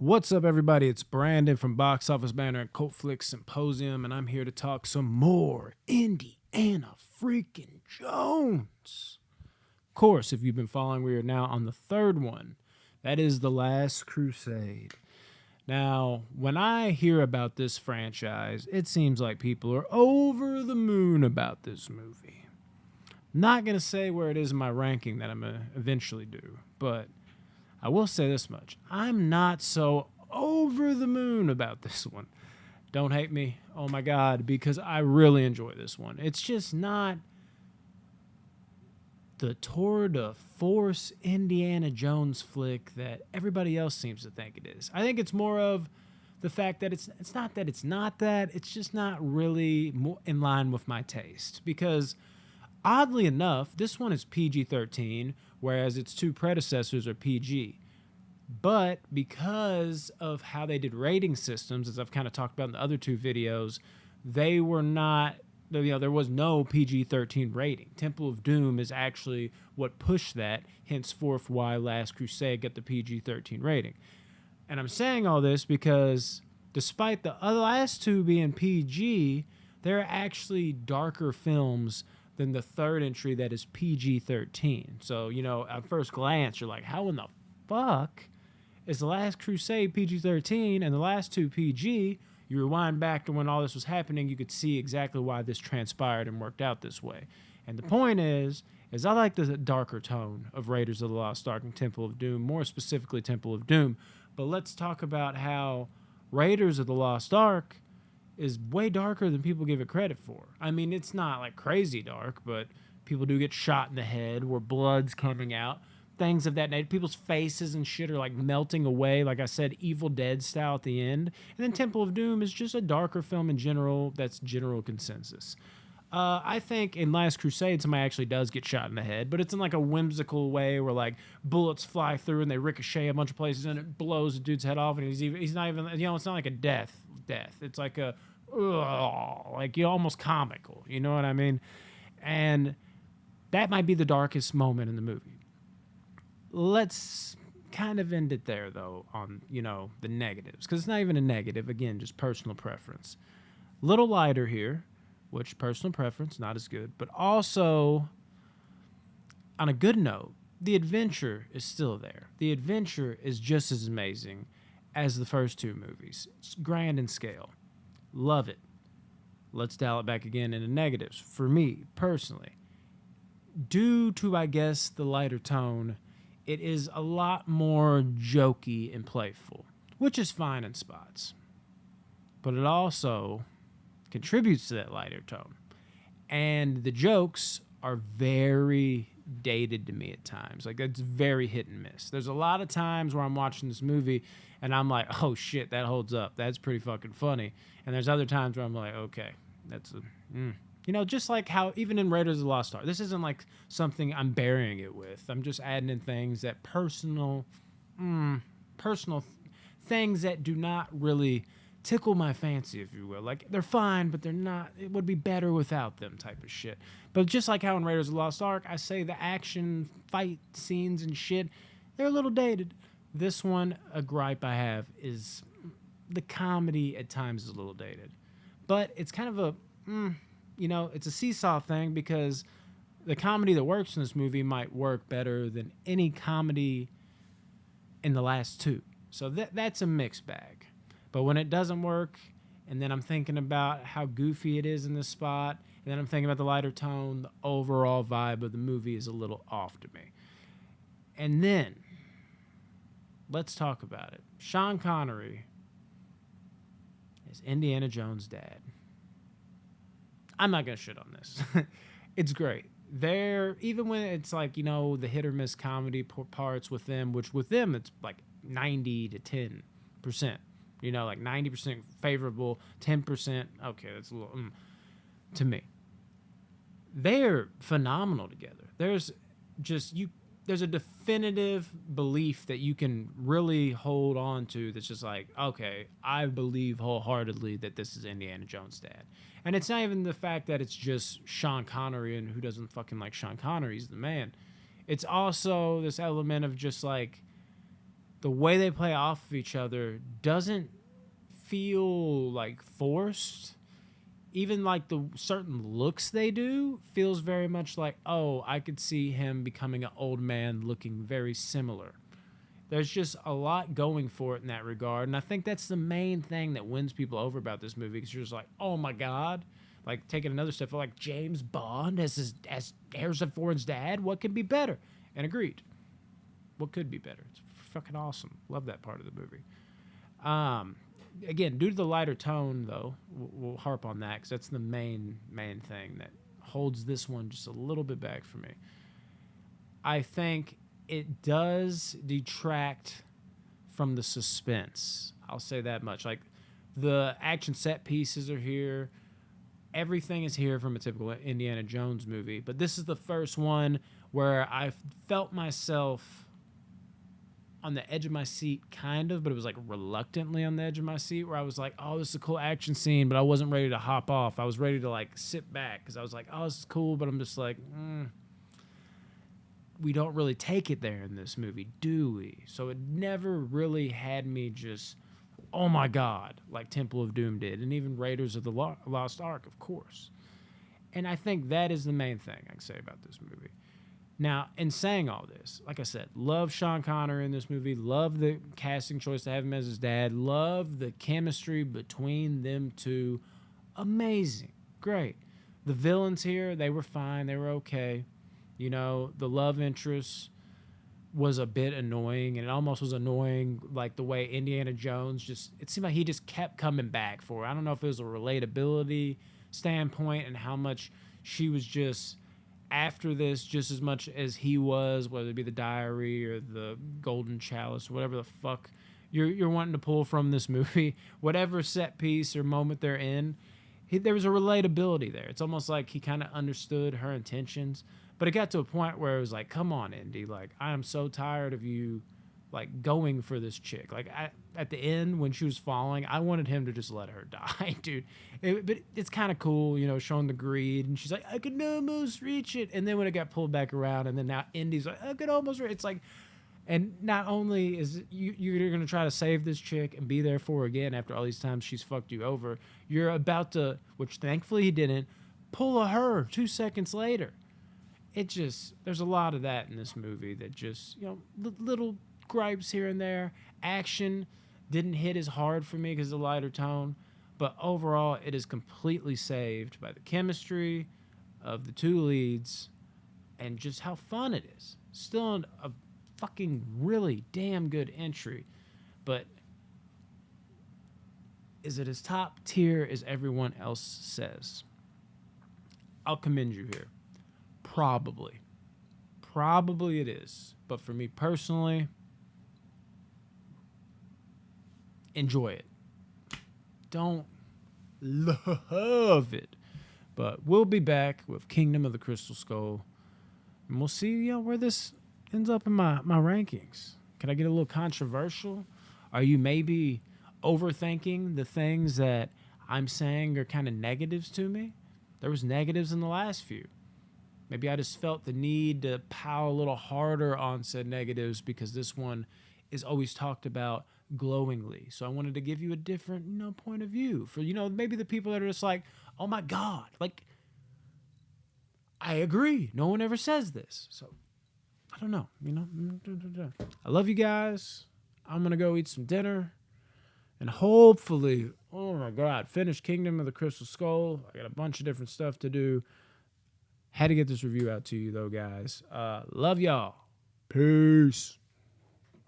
What's up, everybody? It's Brandon from Box Office Banner and Cult Flick Symposium, and I'm here to talk some more Indiana freaking Jones. Of course, if you've been following, we are now on the third one. That is The Last Crusade. Now, when I hear about this franchise, it seems like people are over the moon about this movie. I'm not going to say where it is in my ranking that I'm going to eventually do, but I will say this much. I'm not so over the moon about this one. Don't hate me. Oh my God, because I really enjoy this one. It's just not the tour de force Indiana Jones flick that everybody else seems to think it is. I think it's more of the fact that it's not that it's not that. It's just not really in line with my taste. Because oddly enough, this one is PG-13, whereas its two predecessors are PG. But because of how they did rating systems, as I've kind of talked about in the other two videos, they were not, there was no PG-13 rating. Temple of Doom is actually what pushed that, henceforth why Last Crusade got the PG-13 rating. And I'm saying all this because despite the other last two being PG, they're actually darker films than the third entry that is PG-13. So, at first glance, you're like, how in the fuck is The Last Crusade PG-13 and the last two PG? You rewind back to when all this was happening, you could see exactly why this transpired and worked out this way. And the point is I like the darker tone of Raiders of the Lost Ark and Temple of Doom, more specifically Temple of Doom. But let's talk about how Raiders of the Lost Ark is way darker than people give it credit for. I mean, it's not like crazy dark, but people do get shot in the head where blood's coming out. Things of that nature. People's faces and shit are like melting away. Like I said, Evil Dead style at the end. And then Temple of Doom is just a darker film in general. That's general consensus. I think in Last Crusade, somebody actually does get shot in the head, but it's in like a whimsical way where like bullets fly through and they ricochet a bunch of places and it blows the dude's head off. And he's not even, it's not like a death. It's like a, like almost comical. You know what I mean? And that might be the darkest moment in the movie. Let's kind of end it there, though, on, the negatives. Because it's not even a negative. Again, just personal preference. Little lighter here, which personal preference, not as good. But also, on a good note, the adventure is still there. The adventure is just as amazing as the first two movies. It's grand in scale. Love it. Let's dial it back again into negatives. For me, personally, due to, I guess, the lighter tone, it is a lot more jokey and playful, which is fine in spots. But it also contributes to that lighter tone. And the jokes are very dated to me at times. Like, it's very hit and miss. There's a lot of times where I'm watching this movie and I'm like, oh shit, that holds up. That's pretty fucking funny. And there's other times where I'm like, okay, that's just like how even in Raiders of the Lost Ark, this isn't like something I'm burying it with. I'm just adding in things that personal things that do not really tickle my fancy, if you will. Like, they're fine, but they're not, it would be better without them type of shit. But just like how in Raiders of the Lost Ark, I say the action, fight scenes and shit, they're a little dated. This one, a gripe I have is the comedy at times is a little dated. But it's kind of a, it's a seesaw thing because the comedy that works in this movie might work better than any comedy in the last two. So that's a mixed bag. But when it doesn't work, and then I'm thinking about how goofy it is in this spot, and then I'm thinking about the lighter tone, the overall vibe of the movie is a little off to me. And then, let's talk about it. Sean Connery is Indiana Jones' dad. I'm not going to shit on this. It's great. Even when it's like, the hit or miss comedy parts with them, which with them it's like 90 to 10%. Like 90% favorable, 10%, okay, that's a little, to me. They're phenomenal together. There's a definitive belief that you can really hold on to that's just like, okay, I believe wholeheartedly that this is Indiana Jones' dad. And it's not even the fact that it's just Sean Connery, and who doesn't fucking like Sean Connery, he's the man. It's also this element of just like, the way they play off of each other doesn't feel like forced. Even like the certain looks they do feels very much like, oh, I could see him becoming an old man looking very similar. There's just a lot going for it in that regard. And I think that's the main thing that wins people over about this movie, because you're just like, oh my God. Like taking another step, like James Bond as Harrison Ford's dad, what could be better? And agreed. What could be better? It's fucking awesome. Love that part of the movie. Again, due to the lighter tone, though, we'll harp on that because that's the main thing that holds this one just a little bit back for me. I think it does detract from the suspense. I'll say that much. Like, the action set pieces are here. Everything is here from a typical Indiana Jones movie. But this is the first one where I felt myself on the edge of my seat, kind of, but it was like reluctantly on the edge of my seat, where I was like, oh, this is a cool action scene, but I wasn't ready to hop off. I was ready to like sit back because I was like, oh, this is cool, but I'm just like, we don't really take it there in this movie, do we? So it never really had me just, oh my God, like Temple of Doom did, and even Raiders of the Lost Ark, of course. And I think that is the main thing I can say about this movie. Now, in saying all this, like I said, love Sean Connery in this movie, love the casting choice to have him as his dad, love the chemistry between them two. Amazing. Great. The villains here, they were fine. They were okay. You know, the love interest was a bit annoying, and it almost was annoying, like the way Indiana Jones just, it seemed like he just kept coming back for her. I don't know if it was a relatability standpoint and how much she was just after this just as much as he was, whether it be the diary or the golden chalice, whatever the fuck you're wanting to pull from this movie, whatever set piece or moment they're in, there was a relatability there. It's almost like he kind of understood her intentions. But it got to a point where it was like, come on, Indy. Like, I am so tired of you, like, going for this chick. Like, at the end, when she was falling, I wanted him to just let her die, dude. But it's kind of cool, you know, showing the greed. And she's like, I could almost reach it. And then when it got pulled back around, and then now Indy's like, I could almost reach it. It's like, and not only is you're going to try to save this chick and be there for her again after all these times she's fucked you over, you're about to, which thankfully he didn't, pull a her 2 seconds later. It just, there's a lot of that in this movie that just, you know, little gripes here and there. Action didn't hit as hard for me because of the lighter tone, but overall it is completely saved by the chemistry of the two leads and just how fun it is. Still a fucking really damn good entry, but is it as top tier as everyone else says? I'll commend you here. Probably it is. But for me personally, enjoy it. Don't love it. But we'll be back with Kingdom of the Crystal Skull. And we'll see, you know, where this ends up in my rankings. Can I get a little controversial? Are you maybe overthinking the things that I'm saying are kind of negatives to me? There was negatives in the last few. Maybe I just felt the need to power a little harder on said negatives because this one is always talked about glowingly. So I wanted to give you a different, you know, point of view for, you know, maybe the people that are just like, oh my God, like, I agree. No one ever says this. So I don't know, you know. I love you guys. I'm going to go eat some dinner and hopefully, oh my God, finish Kingdom of the Crystal Skull. I got a bunch of different stuff to do. Had to get this review out to you, though, guys. Love y'all. Peace.